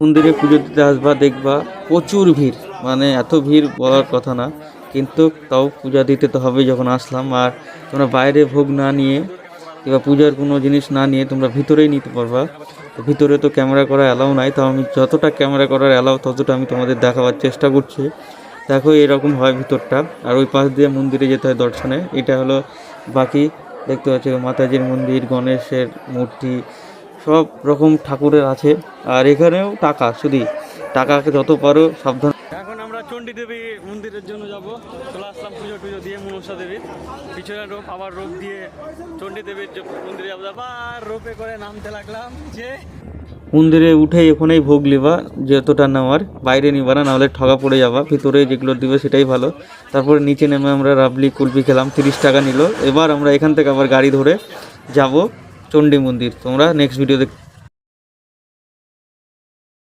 মন্দিরে পুজো দিতে আসবা, দেখবা প্রচুর ভিড়, মানে এত ভিড় বলার কথা না, কিন্তু তাও পূজা দিতে তো হবে যখন আসলাম। আর তোমরা বাইরে ভোগ না নিয়ে কিংবা পূজার কোনো জিনিস না নিয়ে তোমরা ভিতরেই নিতে পারবা। তো ভিতরে তো ক্যামেরা করা অ্যালাউ নাই, তাও আমি যতটা ক্যামেরা করার অ্যালাউ ততটা আমি তোমাদের দেখাবার চেষ্টা করছি। দেখো এরকম হয় ভিতরটা, আর ওই পাশ দিয়ে মন্দিরে যেতে হয় দর্শনে। এটা হলো বাকি, দেখতে পাচ্ছ মাতাজির মন্দির, গণেশের মূর্তি, সব রকম ঠাকুরের আছে। আর এখানেও টাকা, শুধু টাকাকে যত পারো সাবধান। এখন আমরা চণ্ডী দেবী মন্দিরের জন্য যাব, চলে আসলাম পুজো টুজো দিয়ে মনসা দেবীর পিছনে রোপ, আবার রোপ দিয়ে চণ্ডী দেবীর মন্দিরে যাবো, আবার রোপে করে নামতে লাগলাম। যে মন্দিরে উঠে এখানেই ভোগ লিবা, যতটা নেওয়ার বাইরে নিবা না, নাহলে ঠগা পড়ে যাবা। ভিতরে যেগুলো দিবে সেটাই ভালো। তারপরে নিচে নেমে আমরা রাবলি কুলফি খেলাম, 30 টাকা নিল। এবার আমরা এখান থেকে আবার গাড়ি ধরে যাব চণ্ডী মন্দির। তোমরা নেক্সট ভিডিও